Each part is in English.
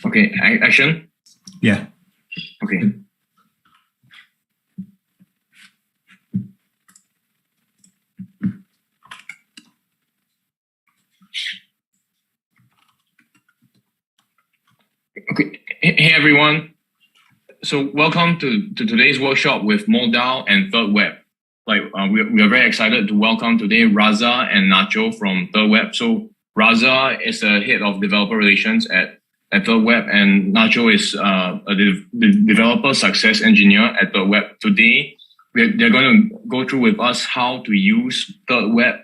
Okay, action? Yeah. Okay. Okay, hey everyone. So welcome to today's workshop with Moledao and ThirdWeb. We are very excited to welcome today Raza and Nacho from ThirdWeb. So Raza is the head of developer relations at ThirdWeb, and Nacho is the developer success engineer at ThirdWeb. Today, they're going to go through with us how to use ThirdWeb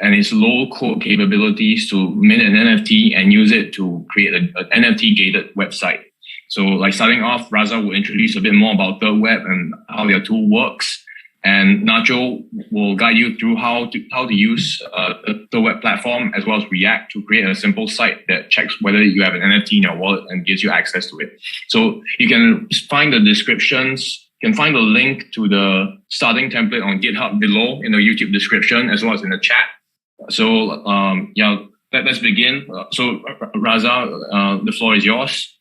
and its low-code capabilities to mint an NFT and use it to create an NFT-gated website. So like starting off, Raza will introduce a bit more about ThirdWeb and how their tool works. And Nacho will guide you through how to use the ThirdWeb platform as well as React to create a simple site that checks whether you have an NFT in your wallet and gives you access to it. So you can find the descriptions, you can find the link to the starting template on GitHub below in the YouTube description as well as in the chat. So let's begin. So Raza, the floor is yours.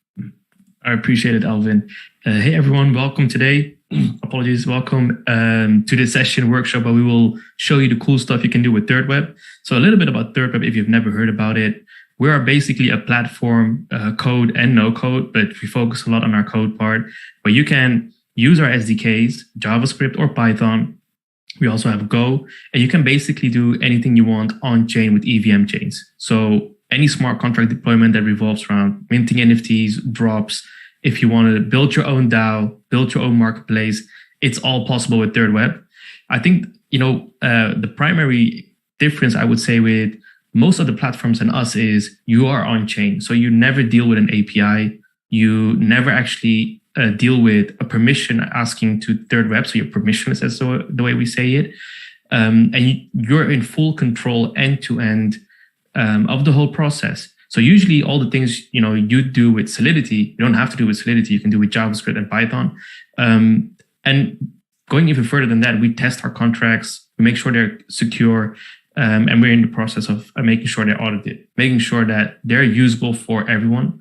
I appreciate it, Alvin. Hey everyone, welcome today. Apologies, welcome to this session workshop where we will show you the cool stuff you can do with ThirdWeb. So a little bit about ThirdWeb if you've never heard about it. We are basically a platform, code and no code, but we focus a lot on our code part, where you can use our SDKs, JavaScript or Python. We also have Go, and you can basically do anything you want on chain with EVM chains. So any smart contract deployment that revolves around minting NFTs, drops. If you want to build your own DAO, build your own marketplace, it's all possible with ThirdWeb. I think, the primary difference I would say with most of the platforms and us is you are on chain. So you never deal with an API. You never actually deal with a permission asking to ThirdWeb. So you're permissionless, as the way we say it. And you're in full control end to end of the whole process. So usually all the things, you do with Solidity, you don't have to do with Solidity, you can do with JavaScript and Python. And going even further than that, we test our contracts, we make sure they're secure, and we're in the process of making sure they're audited, making sure that they're usable for everyone.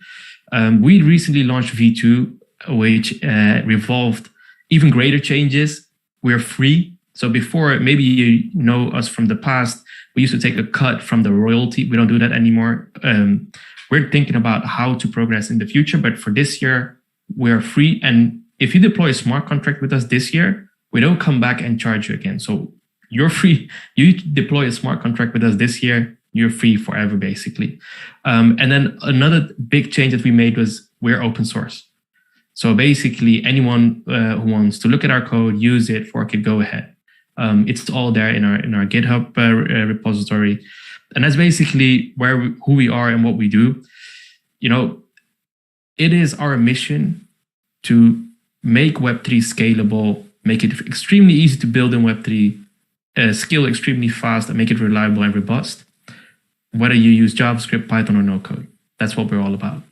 We recently launched V2, which revolved even greater changes. We're free. So before, maybe you know us from the past, we used to take a cut from the royalty. We don't do that anymore. We're thinking about how to progress in the future, but for this year, we're free. And if you deploy a smart contract with us this year, we don't come back and charge you again. So you're free. You deploy a smart contract with us this year, you're free forever, basically. And then another big change that we made was we're open source. So basically, anyone who wants to look at our code, use it, fork it, go ahead. It's all there in our GitHub repository, and that's basically who we are and what we do. It is our mission to make Web3 scalable, make it extremely easy to build in Web3, scale extremely fast, and make it reliable and robust. Whether you use JavaScript, Python, or no code, that's what we're all about.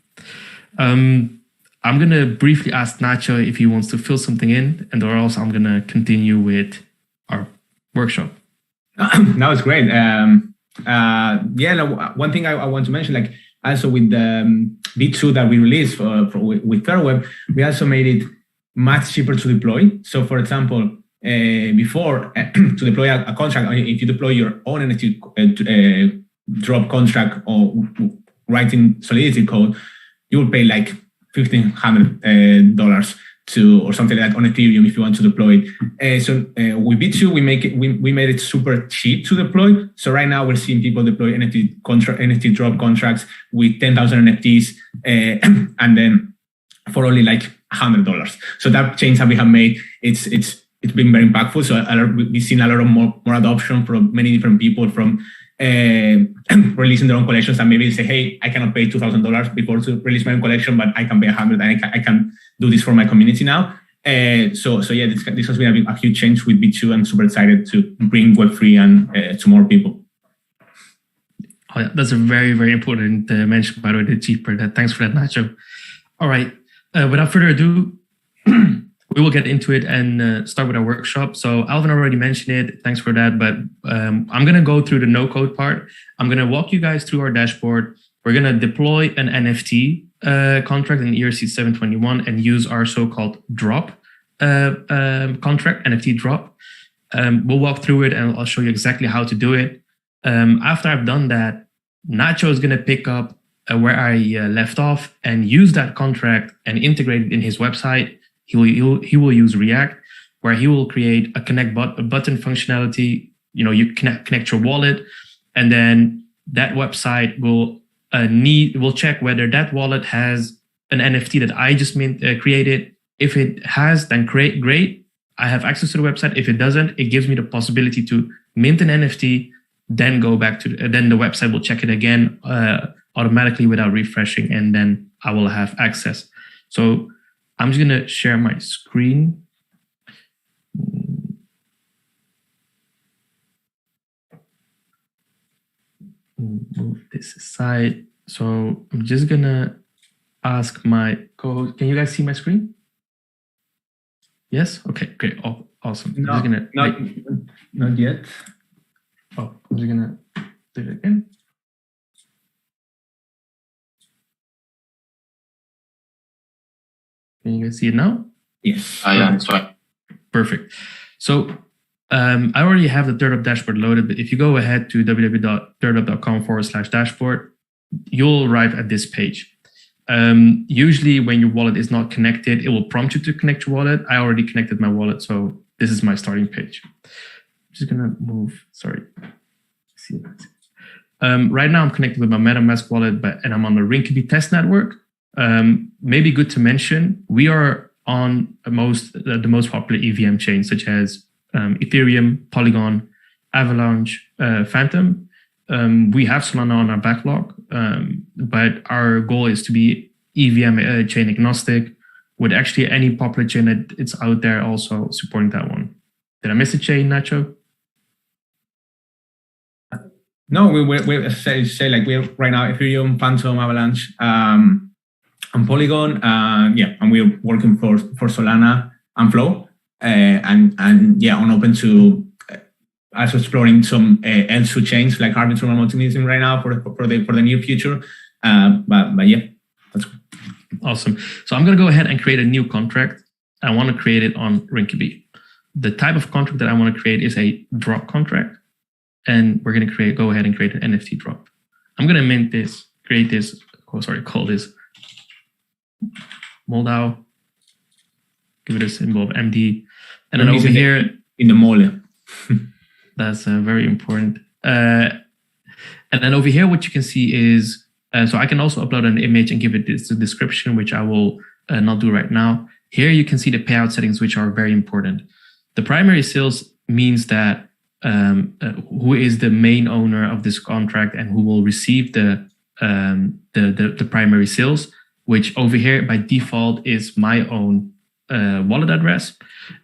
I'm gonna briefly ask Nacho if he wants to fill something in, and or else I'm gonna continue with our workshop. That was great. One thing I want to mention, also with the V2 that we released with ThirdWeb, we also made it much cheaper to deploy. So for example, before to deploy a contract, if you deploy your own NFT drop contract or writing Solidity code, you will pay like $1,500 or something like that on Ethereum if you want to deploy it. So with V2, we made it super cheap to deploy. So right now we're seeing people deploy NFT drop contracts with 10,000 NFTs, and then for only like $100. So that change that we have made, it's been very impactful. So we've seen a lot of more adoption from many different people from releasing their own collections, and maybe say, hey, I cannot pay $2,000 before to release my own collection, but I can pay $100 and I can do this for my community now. So this has been a huge change with V2, and super excited to bring Web3 and to more people. Oh, yeah, that's a very, very important mention, by the way, the cheaper. Thanks for that, Nacho. All right, without further ado, we will get into it and start with our workshop. So Alvin already mentioned it. Thanks for that. But I'm going to go through the no-code part. I'm going to walk you guys through our dashboard. We're going to deploy an NFT contract in ERC 721 and use our so-called drop contract, NFT drop. We'll walk through it and I'll show you exactly how to do it. After I've done that, Nacho is going to pick up where I left off and use that contract and integrate it in his website. He will use React, where he will create a connect button functionality. You connect your wallet, and then that website will check whether that wallet has an NFT that I just created. If it has, then great. I have access to the website. If it doesn't, it gives me the possibility to mint an NFT, then go back to then the website will check it again automatically without refreshing, and then I will have access. So I'm just gonna share my screen. Move this aside. So I'm just gonna ask my co-host. Can you guys see my screen? Yes. Okay. Great. Oh, awesome. No, I'm just gonna not yet. Oh, I'm just gonna do it again. Can you guys see it now? Yes. Yeah, that's right. Perfect. So I already have the ThirdWeb dashboard loaded, but if you go ahead to www.thirdweb.com/dashboard, you'll arrive at this page. Usually when your wallet is not connected, it will prompt you to connect your wallet. I already connected my wallet, so this is my starting page. I'm just gonna move, sorry. See that. Right now I'm connected with my MetaMask wallet, and I'm on the Rinkeby test network. Maybe good to mention, we are on the most popular EVM chains, such as Ethereum, Polygon, Avalanche, Phantom. We have Solana on our backlog, but our goal is to be EVM chain agnostic, with actually any popular chain that it's out there also supporting that one. Did I miss a chain, Nacho? No, we say like we're right now Ethereum, Phantom, Avalanche, and Polygon. And we're working for Solana and Flow, and I'm open to also exploring some L2 chains like Arbitrum and Optimism right now for the near future. But yeah, that's cool. Awesome. So I'm going to go ahead and create a new contract. I want to create it on Rinkeby. The type of contract that I want to create is a drop contract. And we're going to go ahead and create an NFT drop. I'm going to call this Moledao. Give it a symbol of MD. And then over here in the Mole. That's very important. And then over here, what you can see is, so I can also upload an image and give it this description, which I will not do right now. Here you can see the payout settings, which are very important. The primary sales means that who is the main owner of this contract and who will receive the primary sales, which over here by default is my own wallet address.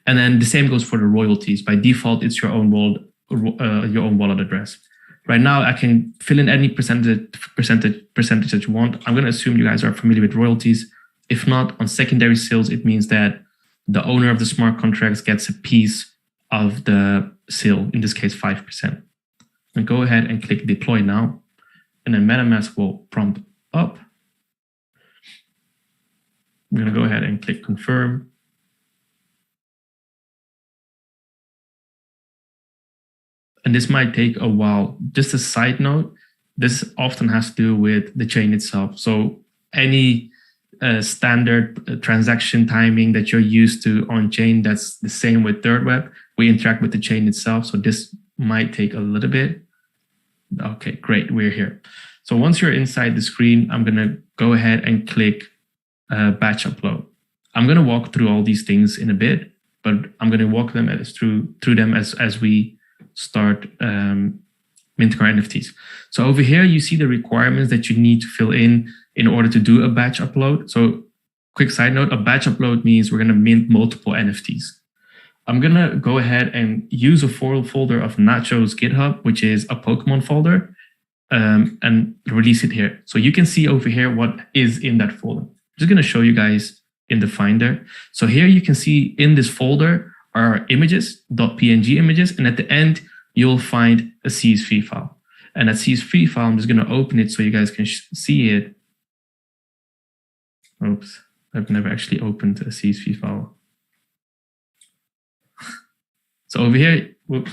And then the same goes for the royalties. By default, it's your own wallet address. Right now, I can fill in any percentage that you want. I'm going to assume you guys are familiar with royalties. If not, on secondary sales, it means that the owner of the smart contracts gets a piece of the sale, in this case, 5%. And go ahead and click deploy now. And then MetaMask will prompt up. I'm going to go ahead and click confirm. And this might take a while. Just a side note, this often has to do with the chain itself. So any standard transaction timing that you're used to on chain, that's the same with ThirdWeb. We interact with the chain itself. So this might take a little bit. Okay, great, we're here. So once you're inside the screen, I'm gonna go ahead and click batch upload. I'm gonna walk through all these things in a bit, but I'm gonna walk them through them as we start minting our NFTs. So over here, you see the requirements that you need to fill in order to do a batch upload. So quick side note, a batch upload means we're going to mint multiple NFTs. I'm going to go ahead and use a folder of Nacho's GitHub, which is a Pokemon folder, and release it here. So you can see over here what is in that folder. I'm just going to show you guys in the Finder. So here you can see in this folder are images, .png images, and at the end, you'll find a CSV file. And that CSV file, I'm just going to open it so you guys can see it. Oops, I've never actually opened a CSV file. So over here, whoops.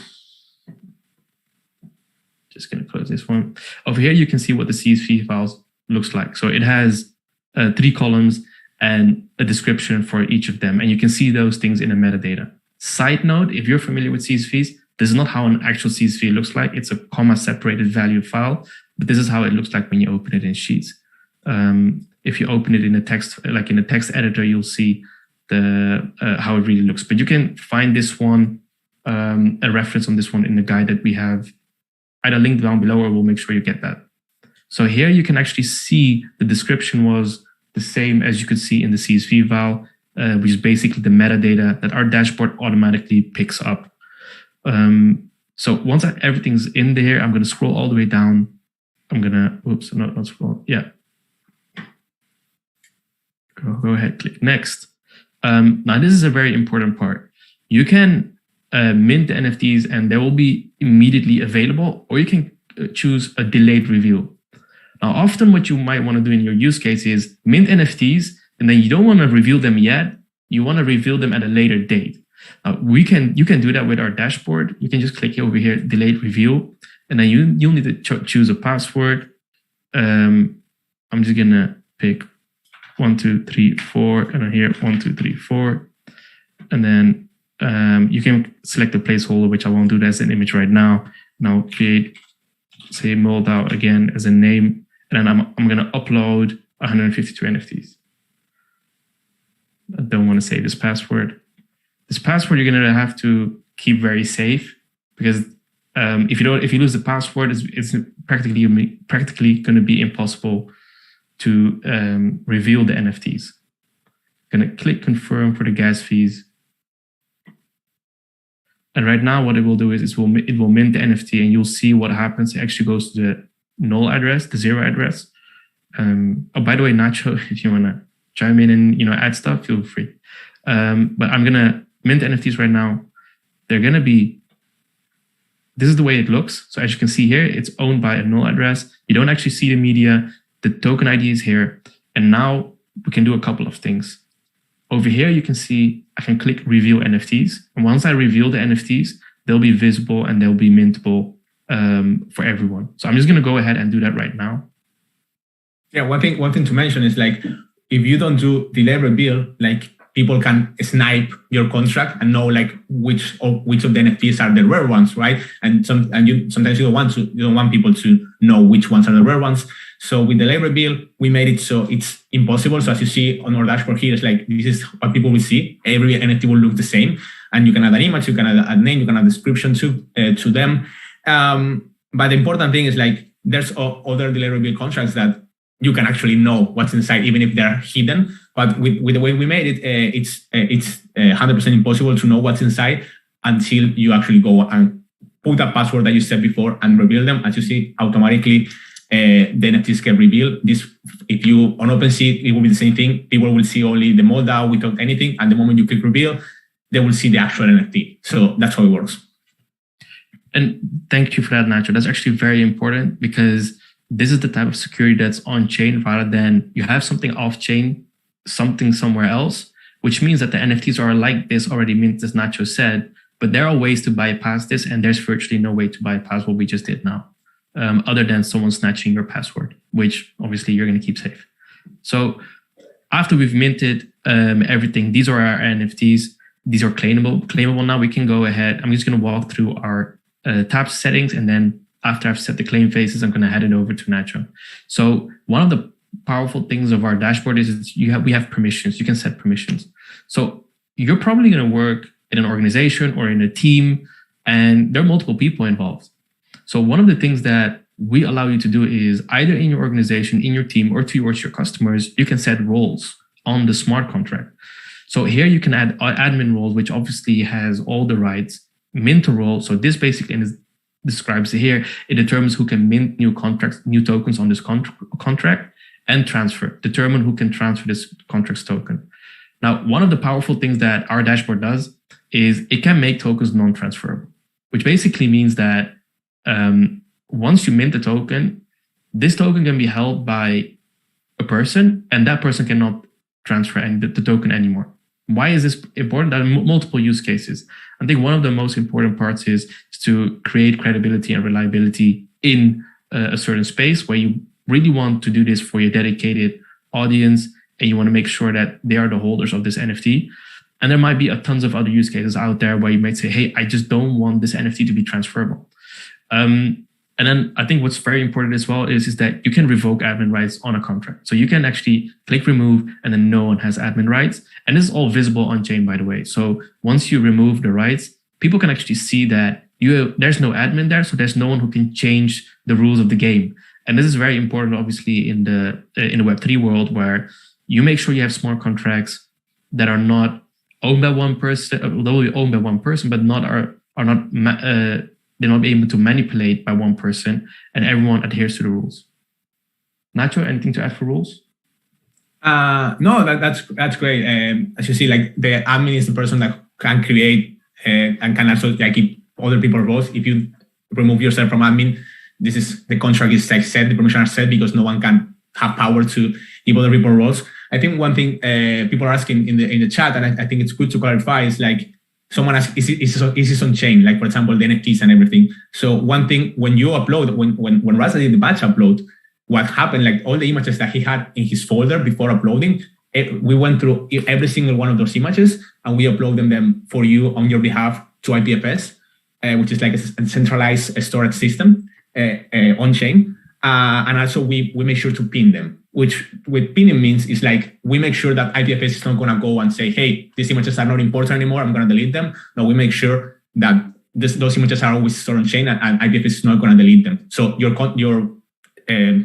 Just going to close this one. Over here, you can see what the CSV files looks like. So it has 3 columns and a description for each of them. And you can see those things in the metadata. Side note, if you're familiar with CSVs, this is not how an actual CSV looks like. It's a comma separated value file, but this is how it looks like when you open it in Sheets. If you open it in a text, like in a text editor, you'll see the how it really looks. But you can find this one, a reference on this one in the guide that we have either linked down below, or we'll make sure you get that. So here you can actually see the description was the same as you could see in the CSV file, which is basically the metadata that our dashboard automatically picks up. So once everything's in there, I'm going to scroll all the way down. I'm going to, oops, not scroll. Yeah. Go ahead, click next. Now this is a very important part. You can mint the NFTs and they will be immediately available, or you can choose a delayed reveal. Now, often what you might want to do in your use case is mint NFTs, and then you don't want to reveal them yet. You want to reveal them at a later date. You can do that with our dashboard. You can just click over here, delayed reveal, and then you'll need to choose a password. I'm just gonna pick 1, 2, 3, 4, and then here 1, 2, 3, 4, and then you can select a placeholder, which I won't do that as an image right now. Now create, say, Moledao again as a name, and then I'm going to upload 152 NFTs. I don't want to say this password. This password you're going to have to keep very safe, because if you lose the password, it's practically going to be impossible to reveal the NFTs. I'm going to click confirm for the gas fees. And right now, what it will do is it will mint the NFT, and you'll see what happens. It actually goes to the null address, the 0 address. Oh, by the way, Nacho, if you want to chime in and add stuff, feel free. But I'm gonna mint NFTs right now. They're gonna be. This is the way it looks. So as you can see here, it's owned by a null address. You don't actually see the media. The token ID is here, and now we can do a couple of things. Over here, you can see I can click reveal NFTs. And once I reveal the NFTs, they'll be visible and they'll be mintable for everyone. So I'm just going to go ahead and do that right now. Yeah, one thing to mention is, like, if you don't do delayed reveal, like, people can snipe your contract and know, like, which of the NFTs are the rare ones, right? And sometimes you don't want people to know which ones are the rare ones. So with the delayed reveal, we made it so it's impossible. So as you see on our dashboard here, it's like, this is what people will see. Every NFT will look the same, and you can add an image, you can add a name, you can add a description to them. But the important thing is, like, there's other delayed reveal contracts that you can actually know what's inside, even if they're hidden. But with the way we made it, it's 100% impossible to know what's inside until you actually go and put a password that you said before and reveal them. As you see, automatically the NFTs get revealed. If you on OpenSea, it will be the same thing. People will see only the Moledao without anything, and the moment you click reveal, they will see the actual NFT. So that's how it works. And thank you for that, Nacho. That's actually very important, because this is the type of security that's on chain rather than you have something off chain, something somewhere else, which means that the NFTs are like this already mint, as Nacho said, but there are ways to bypass this, and there's virtually no way to bypass what we just did now, other than someone snatching your password, which obviously you're going to keep safe. So after we've minted everything, these are our NFTs. These are claimable. Now we can go ahead. I'm just going to walk through our tab settings, and then after I've set the claim phases, I'm going to hand it over to Nacho. So one of the powerful things of our dashboard is we have permissions. You can set permissions. So you're probably going to work in an organization or in a team, and there are multiple people involved. So one of the things that we allow you to do is either in your organization, in your team, or towards your customers, you can set roles on the smart contract. So here you can add admin roles, which obviously has all the rights. Mint a role. So this basically describes here, it determines who can mint new tokens on this contract, and determine who can transfer this contract's token. Now, one of the powerful things that our dashboard does is it can make tokens non-transferable, which basically means that once you mint the token, this token can be held by a person, and that person cannot transfer the token anymore. Why is this important? There are multiple use cases. I think one of the most important parts is to create credibility and reliability in a certain space where you really want to do this for your dedicated audience, and you want to make sure that they are the holders of this NFT. And there might be a tons of other use cases out there where you might say, hey, I just don't want this NFT to be transferable. And then I think what's very important as well is that you can revoke admin rights on a contract. So you can actually click remove and then no one has admin rights. And this is all visible on chain, by the way. So once you remove the rights, people can actually see that there's no admin there. So there's no one who can change the rules of the game. And this is very important, obviously, in the Web3 world, where you make sure you have smart contracts that are not owned by one person, although they're owned by one person, but they're not able to manipulate by one person, and everyone adheres to the rules. Nacho, anything to add for rules? No, that's great. As you see, like the admin is the person that can create and can also like keep other people's roles. If you remove yourself from admin, the contract is like set, the permission are set because no one can have power to give other people roles. I think one thing people are asking in the chat, and I think it's good to clarify, is like someone asks, is this on chain? Like for example, the NFTs and everything. So one thing, when you upload, when Raza did the batch upload, what happened, like all the images that he had in his folder before uploading, we went through every single one of those images and we uploaded them for you on your behalf to IPFS, which is like a centralized storage system on chain. And also we make sure to pin them, which with pinning means is like we make sure that IPFS is not going to go and say, hey, these images are not important anymore, I'm going to delete them. No, we make sure that those images are always stored on chain and IPFS is not going to delete them. So your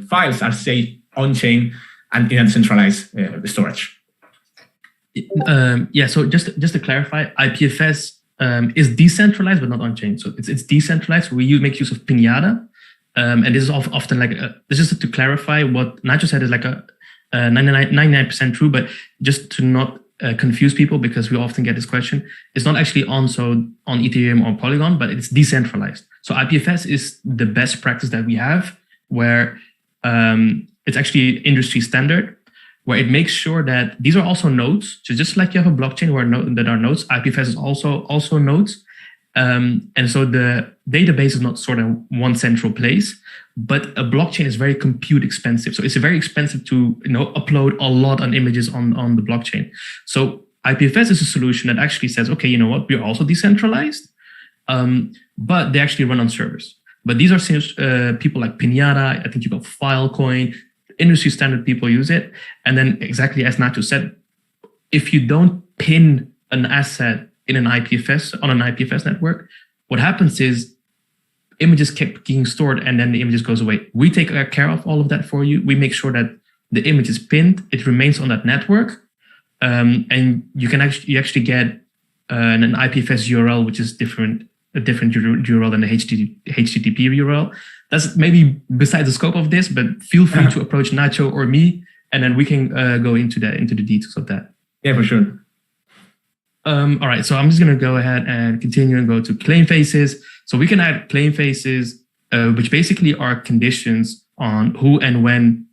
files are safe on chain and in a centralized storage. So just to clarify, IPFS is decentralized but not on chain. So it's decentralized. We make use of Pinata. And this is often like, this is to clarify what Nacho said is like a 99% true, but just to not confuse people, because we often get this question, it's not actually on Ethereum or Polygon, but it's decentralized. So IPFS is the best practice that we have, where it's actually industry standard, where it makes sure that these are also nodes. So just like you have a blockchain where that are nodes, IPFS is also nodes. And so the database is not sort of one central place, but a blockchain is very compute expensive. So it's very expensive to upload a lot of images on the blockchain. So IPFS is a solution that actually says, okay, you know what, we're also decentralized, but they actually run on servers. But these are people like Pinata, I think you got Filecoin, industry standard people use it. And then exactly as Nacho said, if you don't pin an asset in an IPFS, on an IPFS network, what happens is images keep being stored and then the images goes away. We take care of all of that for you. We make sure that the image is pinned, it remains on that network, and you actually get an IPFS URL, which is a different URL than the HTTP URL. That's maybe besides the scope of this, but feel free to approach Nacho or me, and then we can go into the details of that. Yeah, for sure. All right, so I'm just going to go ahead and continue and go to claim phases. So we can add claim phases, which basically are conditions on who and when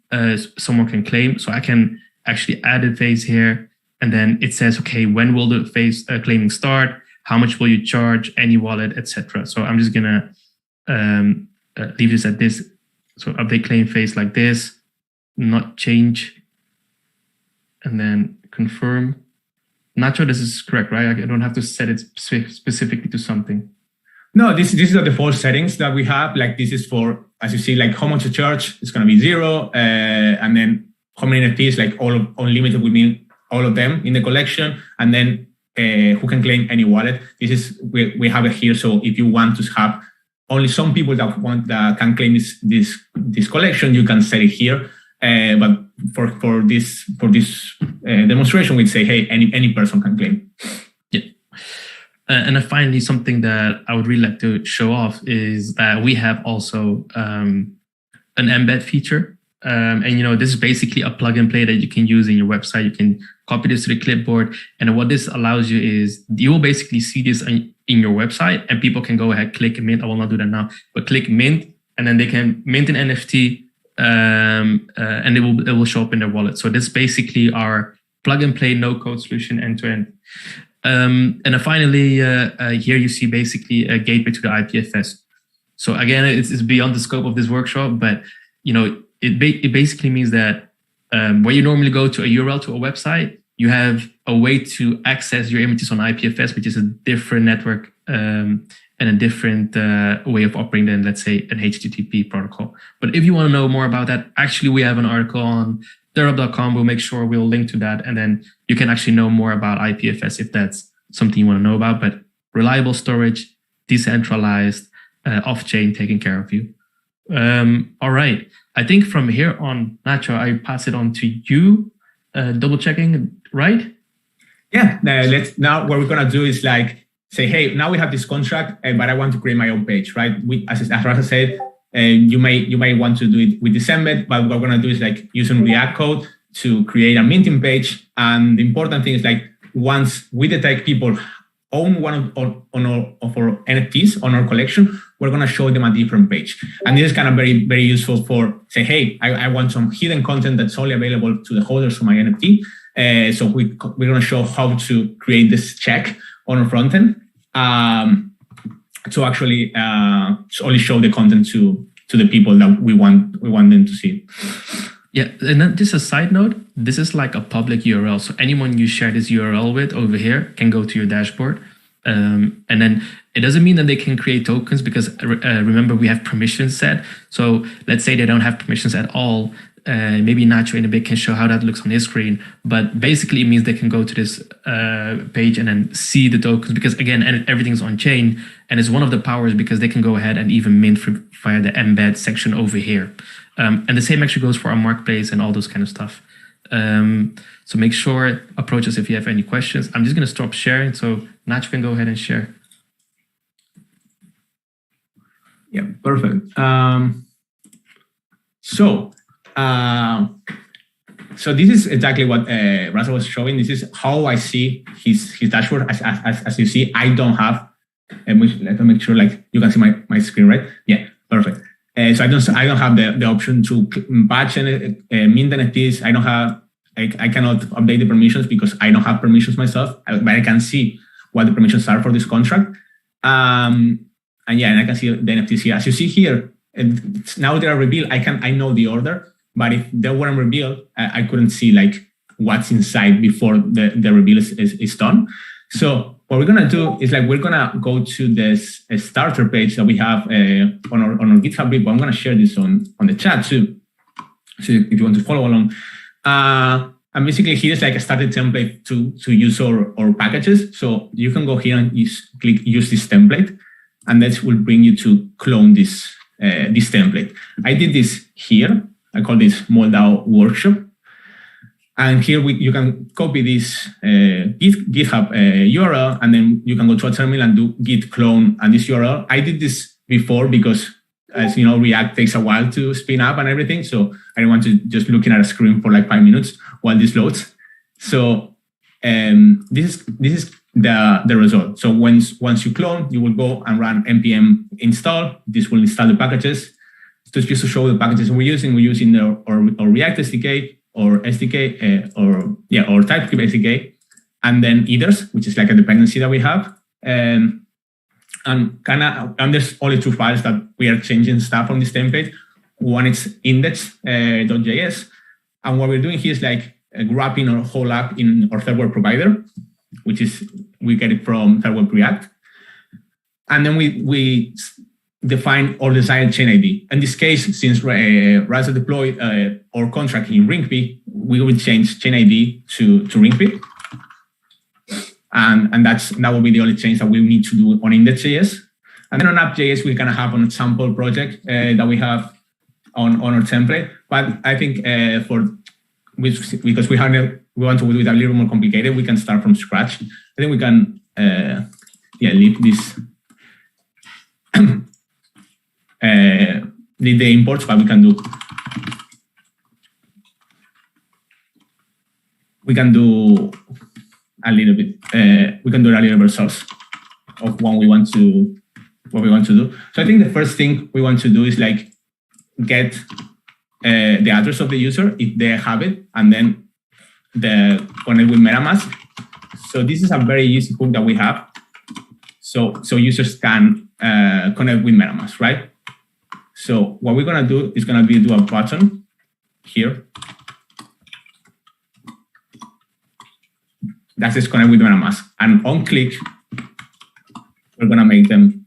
someone can claim. So I can actually add a phase here, and then it says, okay, when will the phase claiming start? How much will you charge? Any wallet, etc. So I'm just going to leave this at this. So update claim phase like this, not change, and then confirm. Nacho, this is correct, right? I don't have to set it specifically to something. No, this is the default settings that we have. Like this is for, as you see, like how much to charge, it's going to be 0. And then how many NFTs, like all of unlimited, we mean all of them in the collection. And then who can claim any wallet. This is, we have it here. So if you want to have only some people that can claim this collection, you can set it here. But for this demonstration, we'd say, hey, any person can claim. Yeah. And then finally, something that I would really like to show off is that we have also an embed feature. And this is basically a plug and play that you can use in your website. You can copy this to the clipboard. And what this allows you is you will basically see this in your website, and people can go ahead, click mint. I will not do that now, but click mint, and then they can mint an NFT. And it will show up in their wallet. So this is basically our plug and play, no code solution end to end. And then finally, here you see basically a gateway to the IPFS. So again, it's beyond the scope of this workshop, but it basically means that where you normally go to a URL to a website, you have a way to access your images on IPFS, which is a different network and a different way of operating than, let's say, an HTTP protocol. But if you want to know more about that, actually, we have an article on ThirdWeb.com. We'll make sure we'll link to that, and then you can actually know more about IPFS if that's something you want to know about. But reliable storage, decentralized, off-chain, taking care of you. All right. I think from here on, Nacho, I pass it on to you. Double checking, right? Yeah. Now what we're gonna do is like say, hey, now we have this contract, but I want to create my own page, right? As Raza said, you may want to do it with this embed, but what we're gonna do is like using React code to create a minting page. And the important thing is like once we detect people own one of our NFTs on our collection, we're going to show them a different page. And this is kind of very, very useful for say, hey, I want some hidden content that's only available to the holders of my NFT. So we're going to show how to create this check on our front end to actually only show the content to the people that we want them to see. Yeah, and then just a side note, this is like a public URL. So anyone you share this URL with over here can go to your dashboard. And then it doesn't mean that they can create tokens because remember, we have permissions set. So let's say they don't have permissions at all. Maybe Nacho in a bit can show how that looks on his screen. But basically it means they can go to this page and then see the tokens because again, everything's on chain. And it's one of the powers because they can go ahead and even mint via the embed section over here. And the same actually goes for our marketplace and all those kind of stuff. So make sure, approach us if you have any questions. I'm just going to stop sharing. So Nacho can go ahead and share. Yeah, perfect. So this is exactly what Raza was showing. This is how I see his dashboard. As you see, I don't have, let me make sure like you can see my screen, right? Yeah, perfect. So I don't have the option to batch and mint NFTs. I cannot update the permissions because I don't have permissions myself, but I can see what the permissions are for this contract. And I can see the NFTs here. As you see here, now they are revealed. I know the order, but if they weren't revealed, I couldn't see like what's inside before the reveal is done. So what we're gonna do is like we're gonna go to this starter page that we have on our GitHub repo. I'm gonna share this on the chat too, so if you want to follow along. And basically here's like a starter template to use our packages. So you can go here and click use this template, and that will bring you to clone this template. I did this here. I call this Moledao workshop. And here you can copy this GitHub URL, and then you can go to a terminal and do git clone and this URL. I did this before because, as you know, React takes a while to spin up and everything. So I don't want to just looking at a screen for like 5 minutes while this loads. So this is the result. So once you clone, you will go and run npm install. This will install the packages. So just to show the packages we're using our React SDK or SDK or TypeScript SDK, and then Ethers, which is like a dependency that we have. And there's only 2 files that we are changing stuff on this template. One is index.js, and what we're doing here is like wrapping our whole app in our ThirdWeb provider, which is we get it from ThirdWeb React, and then we define our desired chain ID. In this case, since Raza deployed our contract in Ringp, we will change chain ID to Ringp. And that will be the only change that we need to do on index.js. And then on app.js, we're going to have a sample project that we have on our template. But I think because we want to do it a little more complicated, we can start from scratch. I think we can leave this the imports, but we can do a little bit. We can do a little bit source of what we want to do. So I think the first thing we want to do is like get the address of the user if they have it, and then the connect with MetaMask. So this is a very easy hook that we have. So users can connect with MetaMask, right? So what we're gonna do is gonna be do a button here. That says connect with MetaMask. And on click, we're gonna make them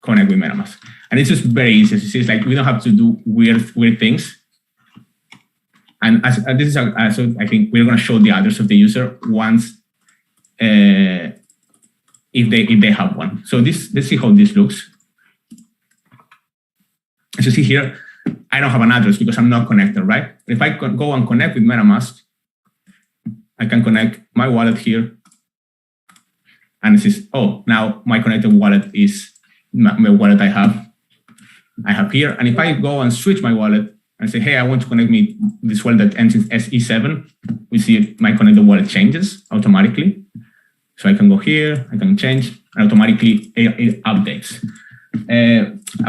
connect with MetaMask. And it's just very easy. It's like we don't have to do weird things. And as this is so I think we're gonna show the address of the user once if they have one. So let's see how this looks. As you see here, I don't have an address because I'm not connected, right? If I go and connect with MetaMask, I can connect my wallet here. And it says, oh, now my connected wallet is my wallet I have here. And if I go and switch my wallet and say, hey, I want to connect this wallet that ends in SE7, we see my connected wallet changes automatically. So I can go here, I can change, and automatically it updates.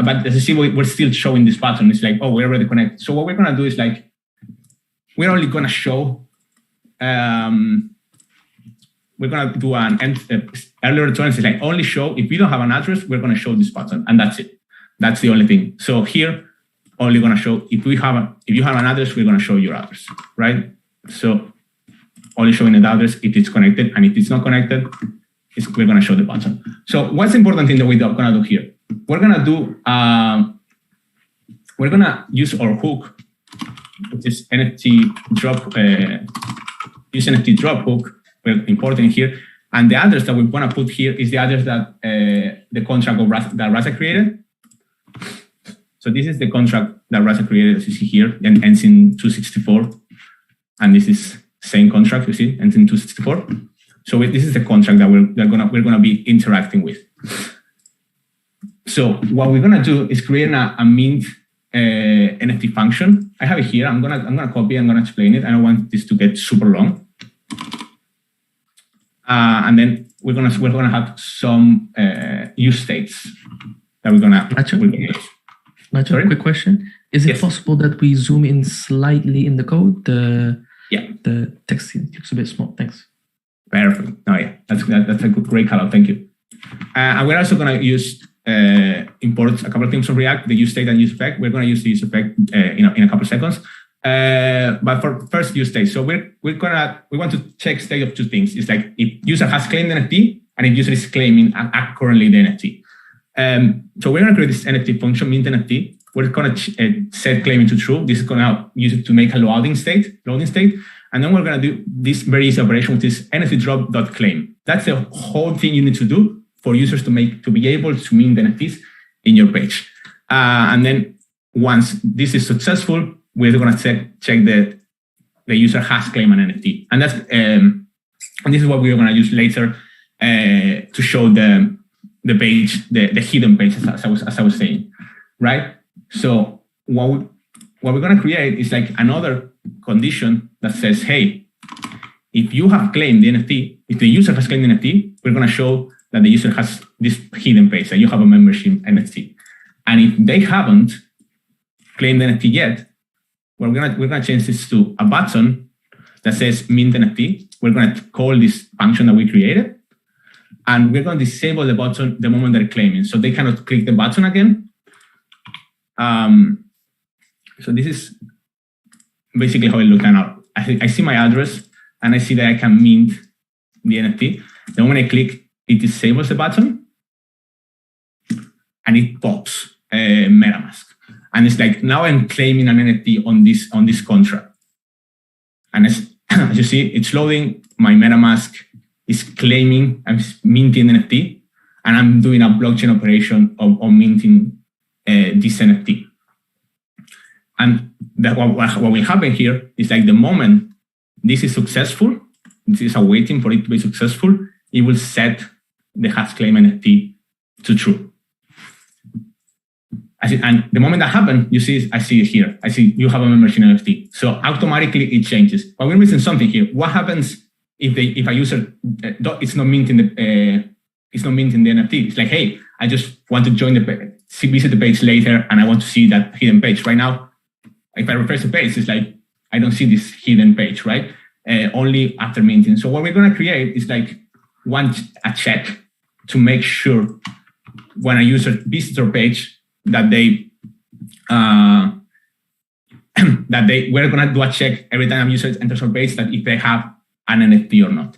But as you see, we're still showing this pattern. It's like, oh, we're already connected. So what we're gonna do is like, we're only gonna show, we're gonna do an earlier return. It's like only show, if we don't have an address, we're gonna show this pattern, and that's it. That's the only thing. So here, only gonna show, if you have an address, we're gonna show your address, right? So only showing the address if it's connected, and if it's not connected, we're gonna show the button. So what's the important thing that we're gonna do here? We're gonna do, we're gonna use our hook, which is NFT drop, use NFT drop hook, we're importing here. And the address that we're gonna put here is the address that the contract that Raza created. So this is the contract that Raza created, as you see here, and ends in 264. And this is same contract, you see, ends in 264. So this is the contract that we're gonna be interacting with. So what we're gonna do is create a mint NFT function. I have it here. I'm gonna copy. I'm gonna explain it. I don't want this to get super long. And then we're gonna have some use states that we're gonna use. Nacho, quick question: is it possible that we zoom in slightly in the code? The text looks a bit small. Thanks. Perfect. Oh yeah, that's a great call out. Thank you. And we're also gonna use import a couple of things from React, the use state and use effect. We're gonna use the use effect in a couple of seconds. But for first use state, so we want to check state of two things. It's like if user has claimed the NFT and if user is claiming currently the NFT. So we're gonna create this NFT function, mint NFT. We're gonna set claiming to true. This is gonna use it to make a loading state, and then we're gonna do this very easy operation, which is NFT drop.claim. That's the whole thing you need to do for users to be able to mint NFTs in your page. And then once this is successful, we're gonna check the user has claimed an NFT, and that's and this is what we're gonna use later to show the page, the hidden page, as I was saying, right? So what we're gonna create is like another condition that says, hey, if you have claimed the NFT, if the user has claimed the NFT, we're gonna show that the user has this hidden page, that you have a membership NFT. And if they haven't claimed the NFT yet, we're gonna change this to a button that says mint NFT. We're gonna call this function that we created, and we're gonna disable the button the moment they're claiming, so they cannot click the button again. So this is basically how it looks now. I see my address and I see that I can mint the NFT. Then when I click, it disables the button and it pops MetaMask. And it's like, now I'm claiming an NFT on this contract. And as you see, it's loading. My MetaMask is claiming, I'm minting NFT, and I'm doing a blockchain operation of minting this NFT. And what will happen here is like the moment this is successful, this is awaiting for it to be successful, it will set the has claim NFT to true. And the moment that happens, I see it here. I see you have a membership NFT. So automatically it changes. But we're missing something here. What happens if a user it's not minting the NFT? It's like, hey, I just want to join the page, visit the page later, and I want to see that hidden page. Right now, if I refresh the page, it's like I don't see this hidden page, right? only after minting. So what we're going to create is like a check to make sure when a user visits our page that we're going to do a check every time a user enters our page that if they have an NFT or not.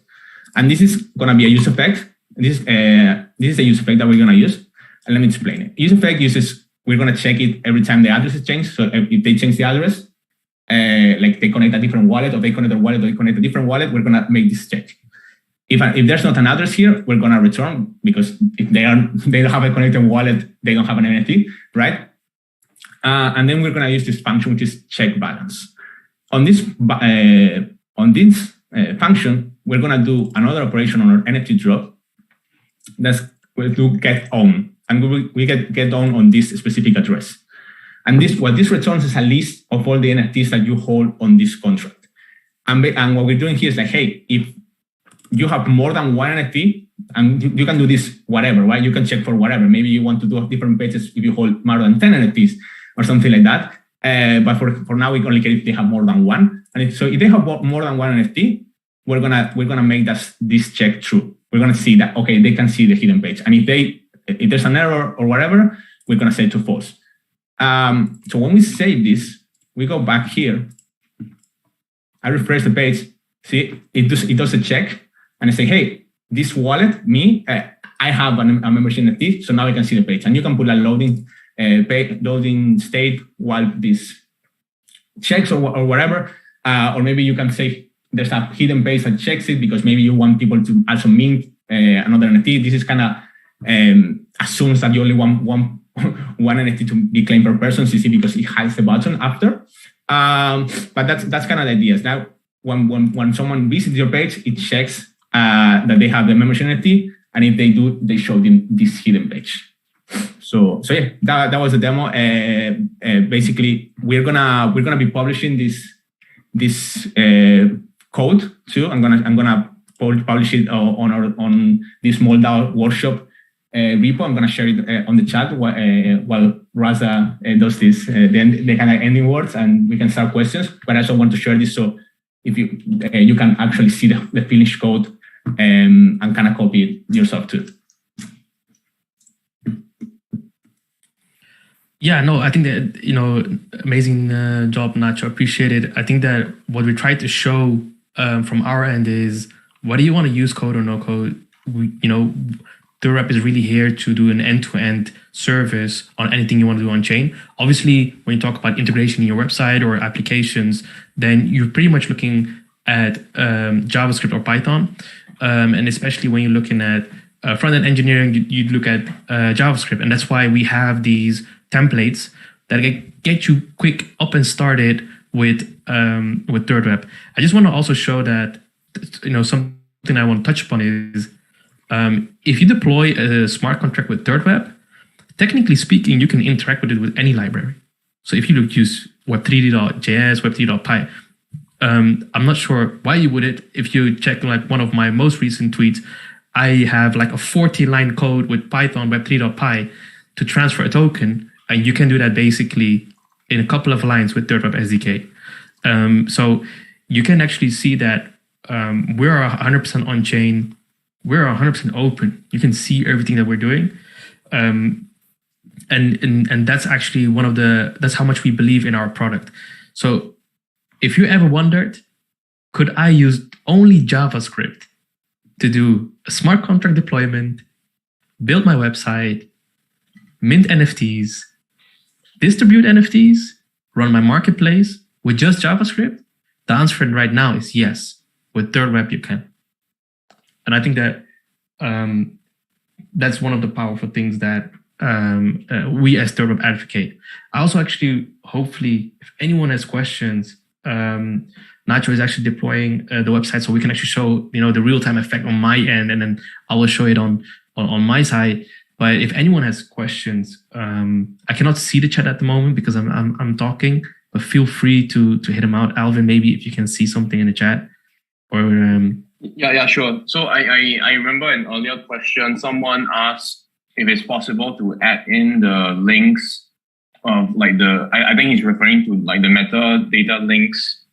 And this is going to be a use effect. This is a use effect that we're going to use. And let me explain it. Use effect uses, we're going to check it every time the address is changed. So if they change the address, like they connect a different wallet, or they connect a wallet, or they connect a different wallet, we're going to make this check. If there's not an address here, we're going to return, because if they don't have a connected wallet, they don't have an NFT, right? And then we're going to use this function, which is check balance. On this function, we're going to do another operation on our NFT drop that's going to get on, and we get on this specific address. And what this returns is a list of all the NFTs that you hold on this contract. And what we're doing here is like, hey, if you have more than one NFT, and you can do this whatever, right? You can check for whatever. Maybe you want to do different pages if you hold more than 10 NFTs or something like that. But for now, we only care if they have more than one. And so if they have more than one NFT, we're gonna make this check true. We're gonna see that, okay, they can see the hidden page. And if there's an error or whatever, we're gonna set to false. So when we save this, we go back here. I refresh the page. See, it does a check, and I say, hey, this wallet, me, I have a membership NFT, so now I can see the page. And you can put a loading state while this checks or whatever, or maybe you can say there's a hidden page that checks it because maybe you want people to also mint another NFT. This is kind of assumes that you only want one NFT to be claimed per person, CC, because it hides the button after. But that's kind of the idea. Now, when someone visits your page, it checks that they have the membership NFT, and if they do, they show them this hidden page. So yeah, that was the demo. Basically, we're gonna be publishing this code too. I'm gonna publish it on this Moledao workshop repo. I'm gonna share it on the chat while Raza does this. Then they kind of ending words, and we can start questions. But I also want to share this so if you can actually see the finished code and kind of copy it yourself too. Yeah, no, I think that, amazing job, Nacho. Appreciate it. I think that what we try to show from our end is, whether you want to use code or no code, ThirdWeb is really here to do an end-to-end service on anything you want to do on chain. Obviously, when you talk about integration in your website or applications, then you're pretty much looking at JavaScript or Python. And especially when you're looking at front-end engineering, you'd look at JavaScript. And that's why we have these templates that get you quick up and started with ThirdWeb. I just want to also show that, something I want to touch upon is, if you deploy a smart contract with ThirdWeb, technically speaking, you can interact with it with any library. So if you use web3.js, web3.py, I'm not sure why you would it. If you check like one of my most recent tweets, I have like a 40-line code with Python web3.py to transfer a token, and you can do that basically in a couple of lines with ThirdWeb SDK. So you can actually see that we're 100% on chain. We're 100% open. You can see everything that we're doing. And that's actually that's how much we believe in our product. So if you ever wondered, could I use only JavaScript to do a smart contract deployment, build my website, mint NFTs, distribute NFTs, run my marketplace with just JavaScript? The answer right now is yes. With ThirdWeb, you can. And I think that that's one of the powerful things that we as ThirdWeb advocate. I also actually, hopefully, if anyone has questions, Nacho is actually deploying the website so we can actually show the real-time effect on my end, and then I will show it on my side. But if anyone has questions, I cannot see the chat at the moment because I'm talking, but feel free to hit them out. Alvin, maybe if you can see something in the chat. Yeah, sure. So I remember an earlier question. Someone asked if it's possible to add in the links of I think he's referring to like the metadata links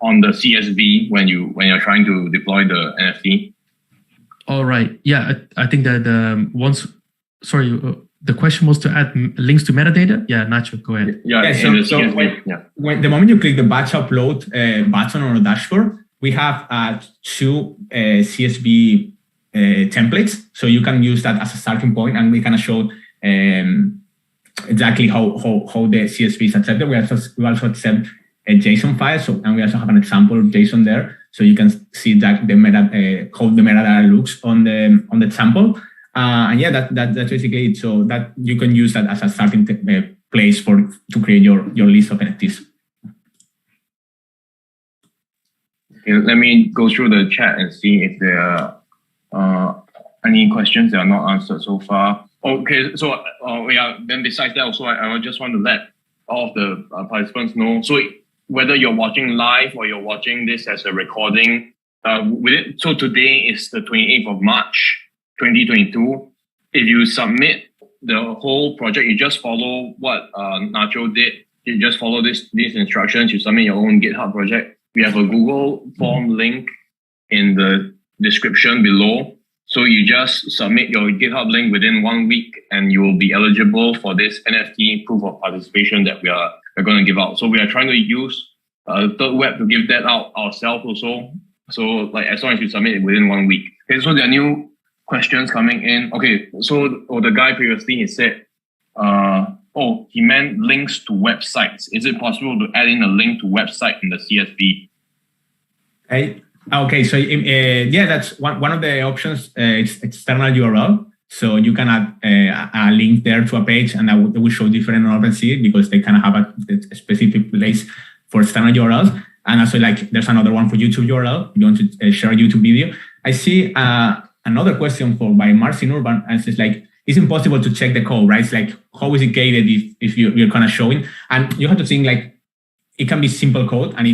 on the CSV when you're trying to deploy the NFT? All right. Yeah, I think that the question was to add links to metadata. Yeah, Nacho, go ahead. Yeah. When the moment you click the batch upload button on the dashboard, we have two CSV templates, so you can use that as a starting point, and we kind of show exactly how the CSV is accepted. We also accept a JSON file, and we also have an example of JSON there, so you can see that the how the metadata looks on the sample. And yeah, that's basically it. So that you can use that as a starting place to create your list of NFTs. Okay, let me go through the chat and see if there are any questions that are not answered so far. Okay, so then besides that, also I just want to let all of the participants know. So whether you're watching live or you're watching this as a recording, so today is the 28th of March, 2022. If you submit the whole project, you just follow what Nacho did. You just follow these instructions. You submit your own GitHub project. We have a Google form link in the description below. So you just submit your GitHub link within 1 week, and you will be eligible for this NFT proof of participation that we're going to give out. So we are trying to use ThirdWeb to give that out ourselves also. So like as long as you submit it within 1 week. Okay, so there are new questions coming in. Okay, so the guy previously he said, he meant links to websites. Is it possible to add in a link to website in the CSV? Okay, so yeah, that's one of the options. It's external URL. So you can add a link there to a page, and that will show different on OpenSea because they kind of have a specific place for external URLs. And also, like, there's another one for YouTube URL. You want to share a YouTube video. I see another question by Marcin Urban, and it's like, it's impossible to check the code, right? It's like, how is it gated if you're kind of showing? And you have to think like, it can be simple code, and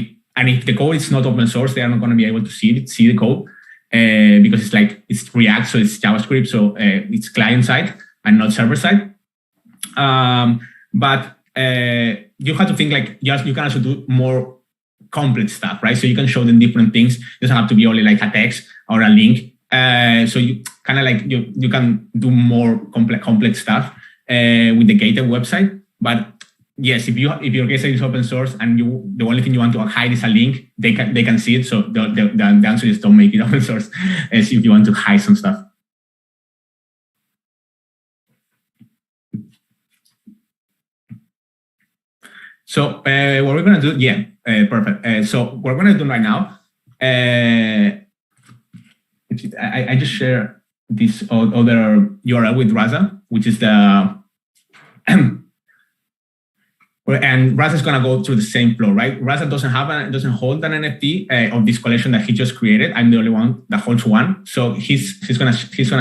if the code is not open source, they are not going to be able to see the code because it's React, so it's JavaScript, so it's client side and not server side. But you have to think like, you can also do more complex stuff, right? So you can show them different things. It doesn't have to be only like a text or a link. So you kind of like you can do more complex stuff with the gated website. But yes, if your website is open source and the only thing you want to hide is a link, they can see it. So the answer is don't make it open source as if you want to hide some stuff. So what we're gonna do, perfect. So what we're gonna do right now, I just share this other URL with Raza, which is the and Raza is gonna go through the same flow, right? Raza doesn't hold an NFT of this collection that he just created. I'm the only one that holds one. So he's gonna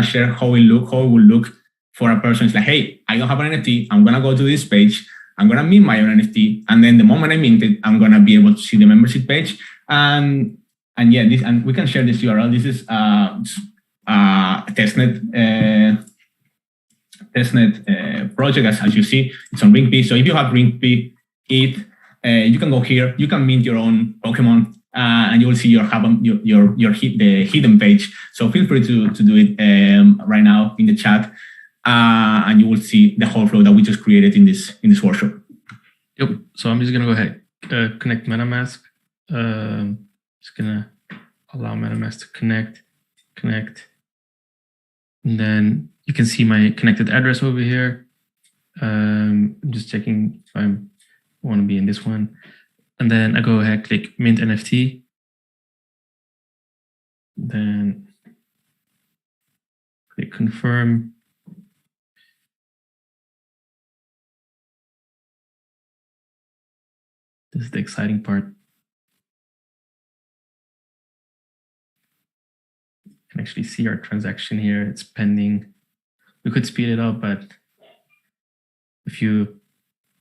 share how it will look for a person. It's like, hey, I don't have an NFT. I'm gonna go to this page. I'm gonna mint my own NFT, and then the moment I mint it, I'm gonna be able to see the membership page. And yeah, and we can share this URL. This is testnet project, as you see. It's on RingP. So if you have RingP, you can go here. You can mint your own Pokemon, and you will see the hidden page. So feel free to do it right now in the chat, and you will see the whole flow that we just created in this workshop. Yep. So I'm just gonna go ahead connect MetaMask. Just gonna allow MetaMask to connect, and then you can see my connected address over here. I'm just checking if I want to be in this one, and then I go ahead, click mint NFT, then click confirm. This is the exciting part. You can actually see our transaction here. It's pending. We could speed it up, but if you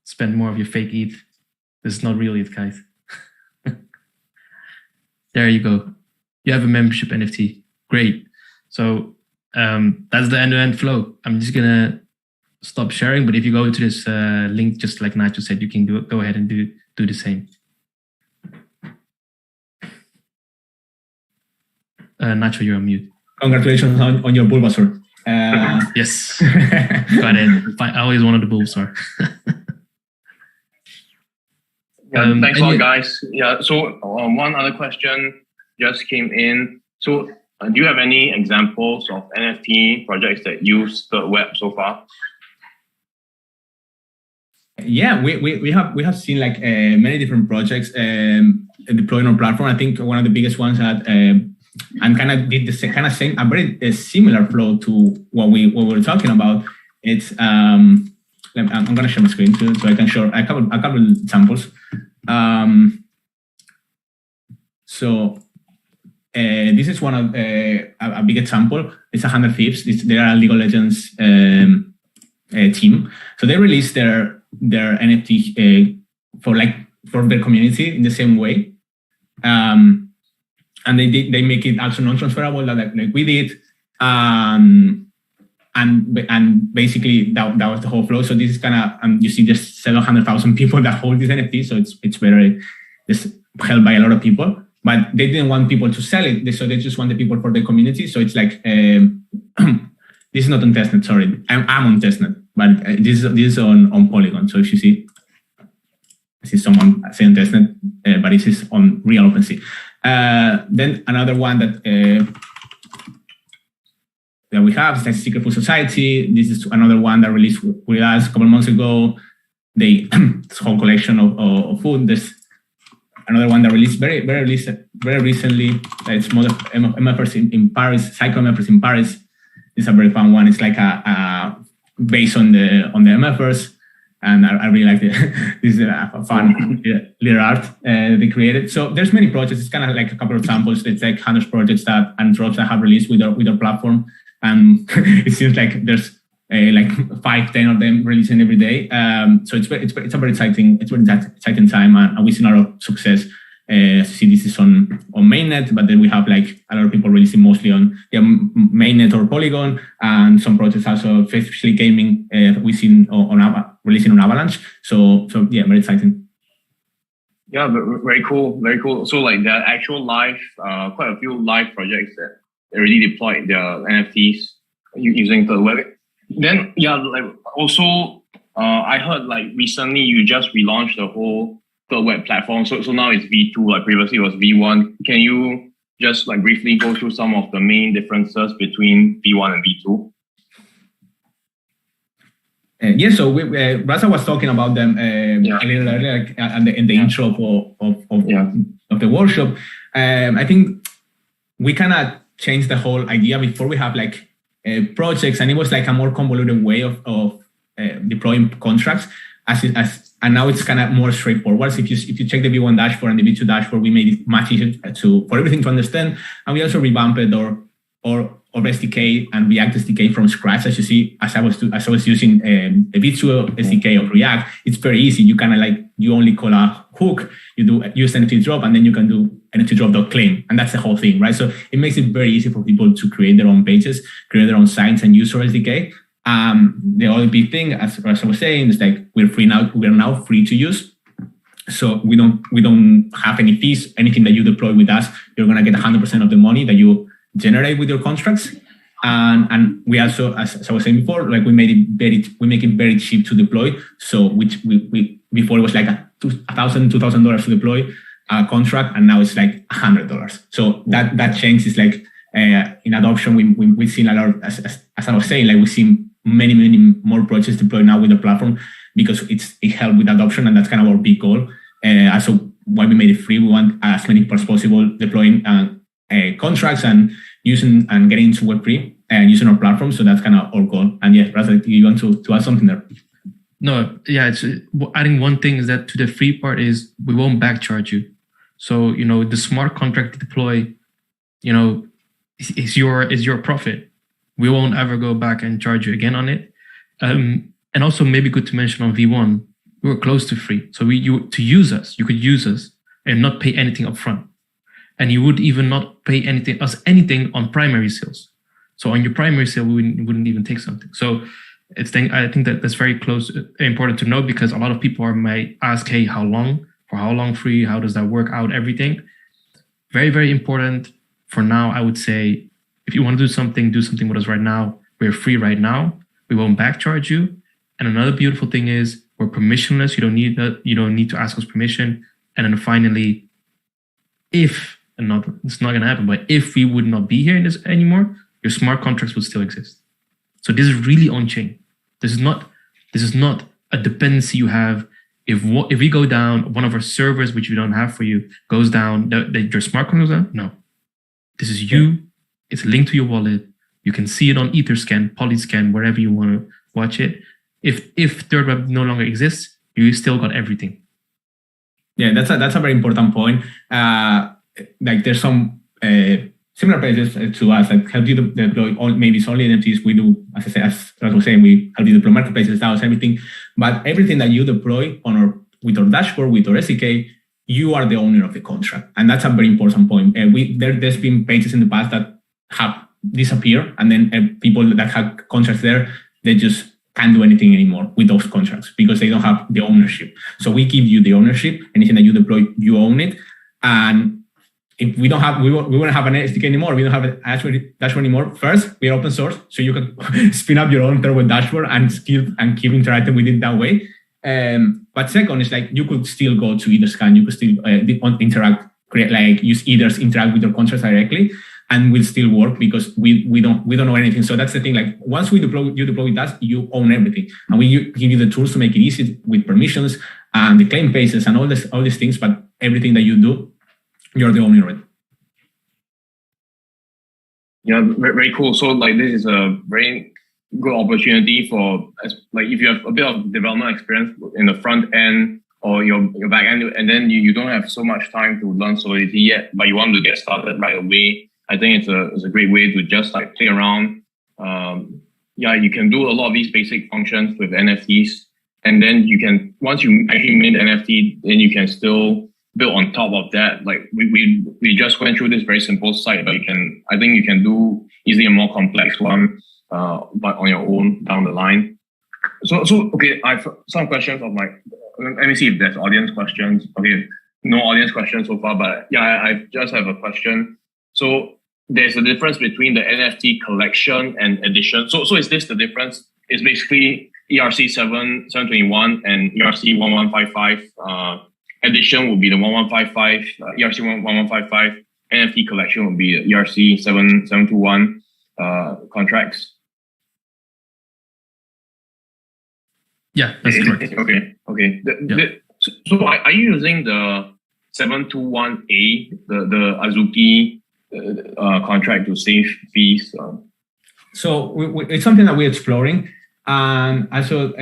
spend more of your fake ETH, this is not real ETH, guys. There you go. You have a membership NFT. Great. So that's the end-to-end flow. I'm just gonna stop sharing, but if you go to this link, just like Nacho said, you can go ahead and do the same. Nacho, you're on mute. Congratulations on your Bulbasaur. Yes, got it. I always wanted a Bulbasaur. Thanks a lot, guys. Yeah. So one other question just came in. So do you have any examples of NFT projects that use ThirdWeb so far? Yeah, we have seen like many different projects deployed on our platform. I think one of the biggest ones that and kind of did the same a very similar flow to what we were talking about. It's I'm going to share my screen too, so I can show a couple examples. This is one of a big example. It's 100 Thieves. They are a League of Legends team. So they released their NFT for their community in the same way, and they make it also non-transferable like we did, and basically that was the whole flow. So this is kind of you see there's 700,000 people that hold this NFT, so it's very held by a lot of people. But they didn't want people to sell it, so they just wanted people for the community. So it's like this is not on testnet. Sorry, I'm on testnet, but this is on Polygon. So if you see, I see someone saying testnet, but this is on real OpenSea. Then another one that we have is like Secret Food Society. This is another one that released with us a couple of months ago. This whole collection of food. There's another one that released very recently. It's MFers in Paris, Psycho MFers in Paris. It's a very fun one. It's like a based on the MFers, and I really like it. This is a fun little art they created. So there's many projects. It's kind of like a couple of examples. It's like 100 projects and drops that have released with our platform, and it seems like there's like 5-10 of them releasing every day. So it's a very exciting time, and we've seen a lot of success. See, this is on mainnet, but then we have like a lot of people releasing mostly on mainnet or Polygon, and some projects also, especially gaming, we've seen releasing on Avalanche. So yeah, very exciting. Yeah, very cool, very cool. So like there are actual live, quite a few live projects that already deployed their NFTs using ThirdWeb. Then yeah, like also I heard like recently you just relaunched the whole ThirdWeb platform. So now it's V2, like previously it was V1. Can you just like briefly go through some of the main differences between V1 and V2? Yeah, so Raza was talking about them a little earlier, like, in the intro of the workshop. I think we kind of changed the whole idea. Before we have like projects, and it was like a more convoluted way of deploying contracts. And now it's kind of more straightforward. So if you check the V1 dashboard and the V2 dashboard, we made it much easier for everything to understand, and we also revamped our SDK and React SDK from scratch. As you see, as I was using a V2 SDK of React, it's very easy. You kind of like you only call a hook, use NFT drop, and then you can do NFT drop.claim, and that's the whole thing, right? So it makes it very easy for people to create their own pages, create their own sites, and use our SDK. The only big thing, as I was saying, is like we're now free to use. So we don't have any fees. Anything that you deploy with us, you're gonna get 100% of the money that you generate with your contracts. And we also, as I was saying before, like we make it very cheap to deploy. So which we before it was like $2,000 to deploy a contract, and now it's like $100. So that change is like in adoption. We've seen a lot of, as I was saying, like we've seen many more projects deployed now with the platform because it helped with adoption, and that's kind of our big goal. Also, why we made it free, we want as many people as possible deploying contracts and using and getting into Web3 and using our platform. So that's kind of our goal. And yeah, Raza, you want to add something there? No, yeah, it's adding one thing is that to the free part is we won't backcharge you. So, the smart contract to deploy, is your profit. We won't ever go back and charge you again on it. And also maybe good to mention on V1, we were close to free. So you could use us and not pay anything upfront. And you would even not pay anything on primary sales. So on your primary sale, we wouldn't even take something. So I think that's very important to know, because a lot of people might ask, hey, for how long free? How does that work out? Everything. Very, very important for now, I would say, if you want to do something with us right now. We're free right now. We won't backcharge you. And another beautiful thing is we're permissionless. You don't need to ask us permission. And then finally, it's not going to happen, but if we would not be here in this anymore, your smart contracts would still exist. So this is really on chain. This is not a dependency you have. If we go down, one of our servers, which we don't have for you, goes down, your smart contract goes down. No, this is you. It's linked to your wallet. You can see it on Etherscan, Polyscan, wherever you want to watch it. If ThirdWeb no longer exists, you still got everything. Yeah, that's a very important point. Like there's some similar places to us that help you deploy maybe it's only NFTs. We do, as I was saying, we help you deploy marketplaces, DAOs, everything. But everything that you deploy with our dashboard, with our SDK, you are the owner of the contract. And that's a very important point. There's been pages in the past that have disappeared, and then people that have contracts there, they just can't do anything anymore with those contracts because they don't have the ownership. So we give you the ownership. Anything that you deploy, you own it. And if we won't have an SDK anymore, we don't have a dashboard anymore. First, we are open source, so you can spin up your own ThirdWeb dashboard and keep interacting with it that way. But second, is like you could still go to Etherscan, you could still interact, use Ethers, interact with your contracts directly, and will still work because we don't know anything. So that's the thing. Like once you deploy with us, you own everything, and we give you the tools to make it easy with permissions and the claim bases and all these things. But everything that you do, you're the owner of it. Yeah, very cool. So like this is a very good opportunity for like if you have a bit of development experience in the front end or your back end, and then you don't have so much time to learn Solidity yet, but you want to get started right away. I think it's a great way to just like play around. You can do a lot of these basic functions with NFTs, and then you can, once you actually mint NFT, then you can still build on top of that. Like we just went through this very simple site, but I think you can do easily a more complex one, but on your own down the line. So okay, I've some questions of let me see if there's audience questions. Okay, no audience questions so far, but yeah, I just have a question. So there's a difference between the NFT collection and edition. So is this the difference? It's basically ERC 721 and ERC 1155. Edition will be the 1155, ERC 1155. NFT collection will be the ERC 721 contracts. Yeah, that's correct. Okay. So are you using the 721A, the Azuki contract to save fees? So it's something that we're exploring. And also,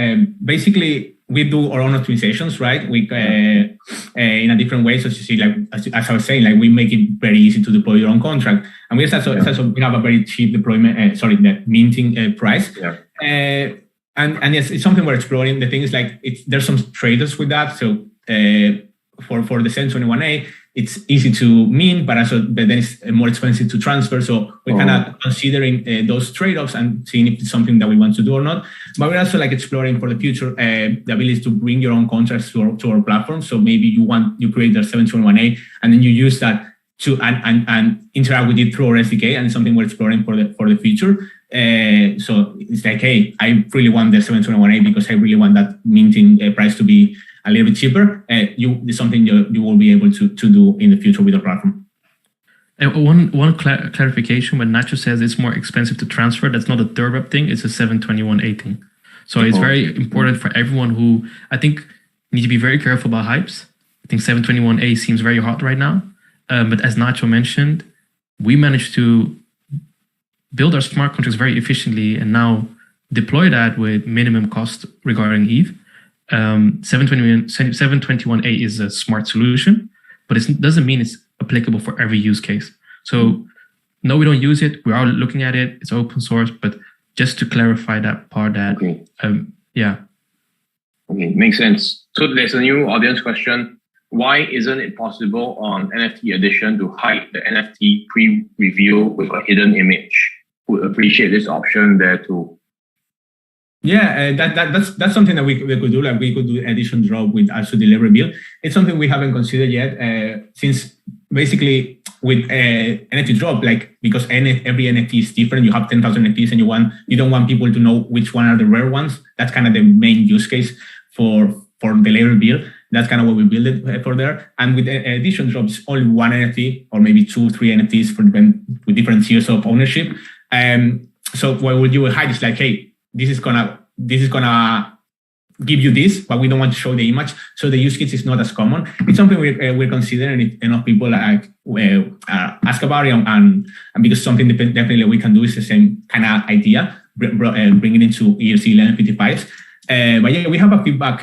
basically, we do our own optimizations, right? We in a different way. So you see, like as I was saying, like we make it very easy to deploy your own contract, and we have a very cheap deployment. The minting price. Yeah. And yes, it's something we're exploring. The thing is, like there's some trade-offs with that. So for the 721A, it's easy to mint, but then it's more expensive to transfer. So we're kind of considering those trade-offs and seeing if it's something that we want to do or not. But we're also like exploring for the future the ability to bring your own contracts to our platform. So maybe you create the 721A and then you use that to and interact with it through our SDK, and it's something we're exploring for the future. So it's like, hey, I really want the 721A because I really want that minting price to be a little bit cheaper. It's something you will be able to do in the future with the platform. And one clarification: when Nacho says it's more expensive to transfer, that's not a ThirdWeb thing; it's a 721A thing. So it's very important for everyone who I think need to be very careful about hypes. I think 721A seems very hot right now, but as Nacho mentioned, we managed to build our smart contracts very efficiently and now deploy that with minimum cost regarding ETH. 721A is a smart solution, but it doesn't mean it's applicable for every use case. So no, we don't use it. We are looking at it. It's open source, but just to clarify that part yeah. Okay, makes sense. So there's a new audience question. Why isn't it possible on NFT Edition to hide the NFT pre-reveal with a hidden image? Would appreciate this option there too. Yeah, that's something that we could do. Like we could do edition drop with also delivery bill. It's something we haven't considered yet, since basically with NFT drop, like because every NFT is different, you have 10,000 NFTs and you don't want people to know which one are the rare ones. That's kind of the main use case for the layer build. That's kind of what we build it for there. And with edition drops, only one NFT or maybe 2-3 NFTs with different tiers of ownership. So what would you hide is like, hey, this is gonna give you this, but we don't want to show the image. So the use case is not as common. It's something we're considering. If enough people ask about it, and because something definitely we can do is the same kind of idea, bring it into ERC 1155s. But yeah, we have a feedback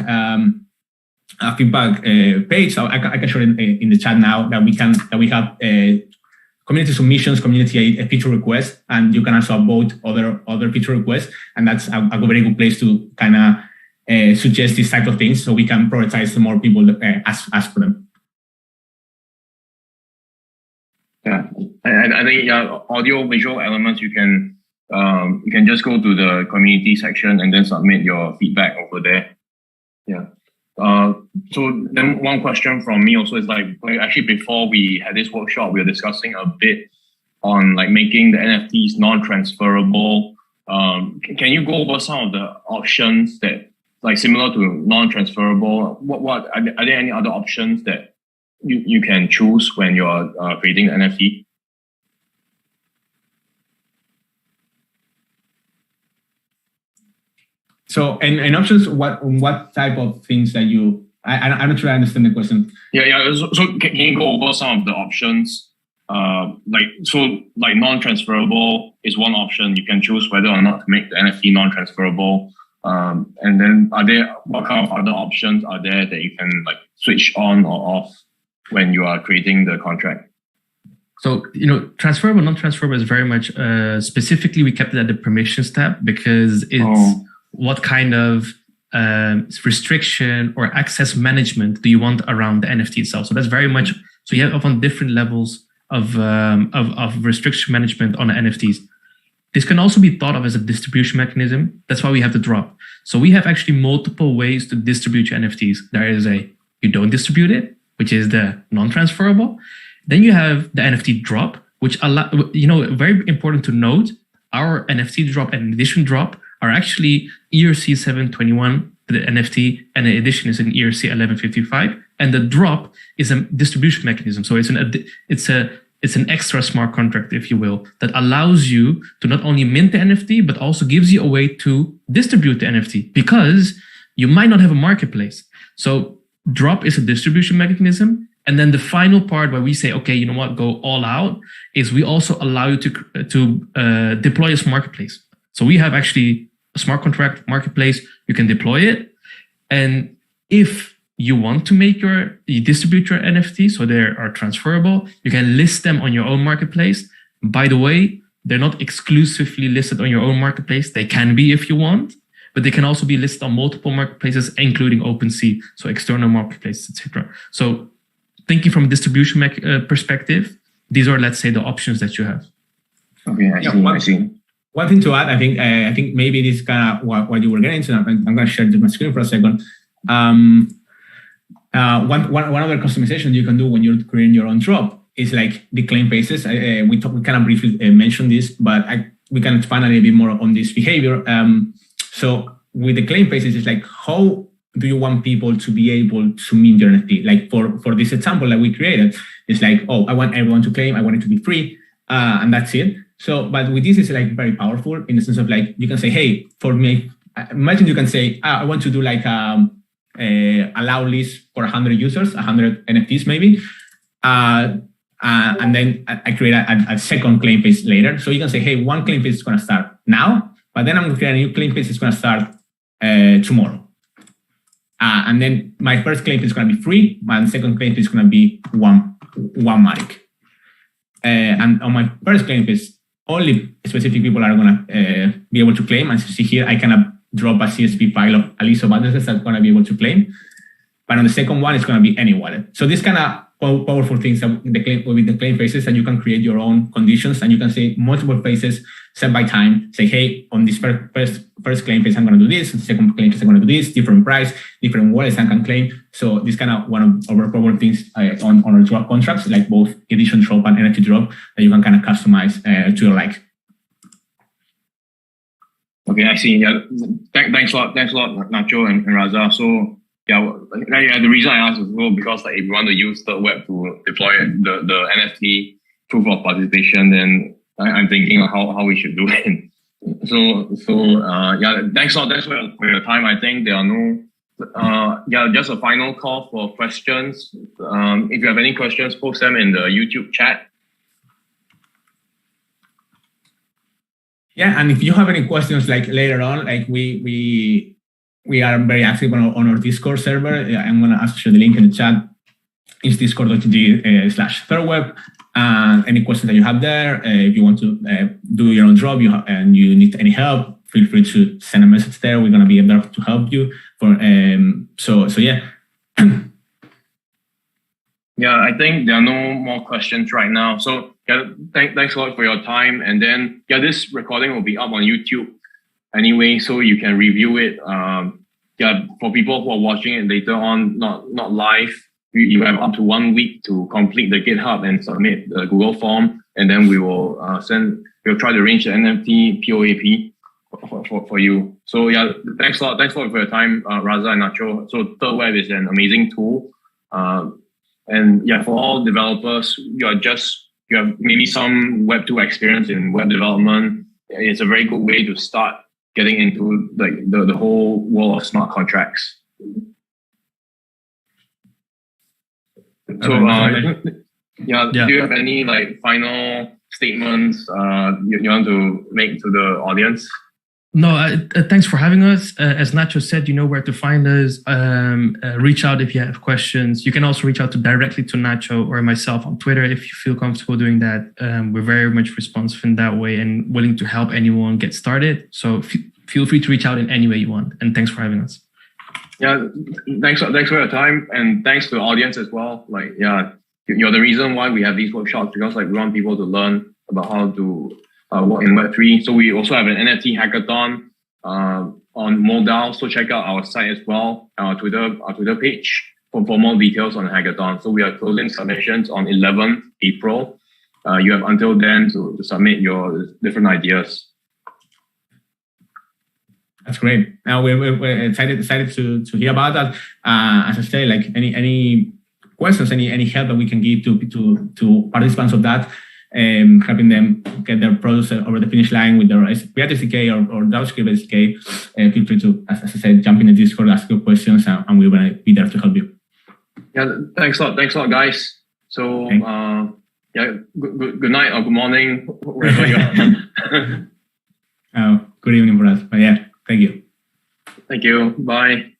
page. So I can show it in the chat now that we have community submissions, community feature requests, and you can also vote other feature requests, and that's a very good place to kind of suggest these type of things, so we can prioritize the more people ask for them. Yeah, I think audio visual elements you can just go to the community section and then submit your feedback over there. Yeah. So then one question from me also is like actually before we had this workshop, we were discussing a bit on like making the NFTs non-transferable. Can you go over some of the options that like similar to non-transferable? What are there any other options that you can choose when you're creating the NFT? So, and options, what type of things that you? I'm not sure I understand the question. Yeah. So can you go over some of the options? Like non-transferable is one option. You can choose whether or not to make the NFT non-transferable. And then what kind of other options are there that you can like switch on or off when you are creating the contract? So, transferable, non-transferable is very much specifically we kept it at the permissions tab because it's what kind of restriction or access management do you want around the NFT itself? So that's very much, so you have on different levels of restriction management on the NFTs. This can also be thought of as a distribution mechanism. That's why we have the drop. So we have actually multiple ways to distribute your NFTs. There is you don't distribute it, which is the non-transferable. Then you have the NFT drop, which very important to note, our NFT drop and edition drop are actually ERC 721, the NFT, and the edition is in ERC 1155. And the drop is a distribution mechanism. So it's an extra smart contract, if you will, that allows you to not only mint the NFT, but also gives you a way to distribute the NFT because you might not have a marketplace. So drop is a distribution mechanism. And then the final part where we say, okay, you know what, go all out, is we also allow you to deploy a smart marketplace. So we have actually a smart contract marketplace. You can deploy it. And if you want to you distribute your NFT, so they are transferable, you can list them on your own marketplace. By the way, they're not exclusively listed on your own marketplace. They can be if you want, but they can also be listed on multiple marketplaces, including OpenSea, so external marketplaces, etc. So thinking from a distribution perspective, these are, let's say, the options that you have. Okay, I see. One thing to add, I think maybe this is kind of what you were getting into. I'm going to share my screen for a second. One other customization you can do when you're creating your own drop is like the claim phases. We kind of briefly mentioned this, but we can expand a little bit more on this behavior. So with the claim phases, it's like, how do you want people to be able to mint your NFT? Like for this example that we created, it's like, I want everyone to claim, I want it to be free, and that's it. So, but with this, it's like very powerful in the sense of like, you can say, hey, for me, imagine you can say, I want to do like allow list for 100 users, 100 NFTs maybe. And then I create a second claim phase later. So you can say, hey, one claim phase is going to start now, but then I'm going to create a new claim phase. It's going to start tomorrow. And then my first claim phase is going to be free. My second claim phase is going to be one Matic. And on my first claim phase, only specific people are going to be able to claim. As you see here, I can drop a CSV file of a list of addresses that's going to be able to claim. But on the second one, it's going to be any wallet. So this kind of powerful things with the claim phases, that you can create your own conditions, and you can say multiple phases set by time. Say, hey, on this first claim phase, I'm going to do this. And second claim phase, I'm going to do this. Different price, different wallets I can claim. So this kind of one of our powerful things on our drop contracts, like both edition drop and NFT drop, that you can kind of customize to your like. Okay, I see. Yeah, thanks a lot, Nacho and Raza. So yeah, the reason I asked was because like if you want to use ThirdWeb to deploy the NFT proof of participation, then I'm thinking how we should do it. So yeah, thanks a lot. For your time. I think there are no just a final call for questions. If you have any questions, post them in the YouTube chat. Yeah, and if you have any questions like later on, like we are very active on our Discord server. I'm gonna share the link in the chat. It's discord.gg/thirdweb. Any questions that you have there, if you want to do your own drop and you need any help, feel free to send a message there. We're gonna be there to help you. So yeah. Yeah, I think there are no more questions right now. So yeah, thanks a lot for your time. And then yeah, this recording will be up on YouTube anyway, so you can review it. Yeah, for people who are watching it later on, not live, you have up to 1 week to complete the GitHub and submit the Google form, and then we'll try to arrange the NFT POAP for you. So yeah, thanks a lot for your time, Raza and Nacho. So ThirdWeb is an amazing tool. And yeah, for all developers, you have maybe some Web 2 experience in web development. It's a very good way to start getting into like the whole world of smart contracts. So yeah, do you have any like final statements you want to make to the audience? No, thanks for having us. As Nacho said, you know where to find us. Reach out if you have questions. You can also reach out directly to Nacho or myself on Twitter if you feel comfortable doing that. We're very much responsive in that way and willing to help anyone get started. So feel free to reach out in any way you want. And thanks for having us. Yeah, thanks for your time, and thanks to the audience as well. Like, yeah, you're the reason why we have these workshops, because like we want people to learn about how to work in Web3. So we also have an NFT Hackathon on Moledao. So check out our site as well, our Twitter page for more details on the hackathon. So we are closing submissions on 11th April. You have until then to submit your different ideas. That's great. Now we're excited to hear about that. As I say, like any questions, any help that we can give to participants of that, helping them get their products over the finish line with their React SDK or JavaScript SDK. Feel free to, as I said, jump in the Discord, ask your questions, and we're gonna be there to help you. Yeah, thanks a lot, guys. So yeah, good night or good morning wherever you are. Good evening for us. But yeah. Thank you. Bye.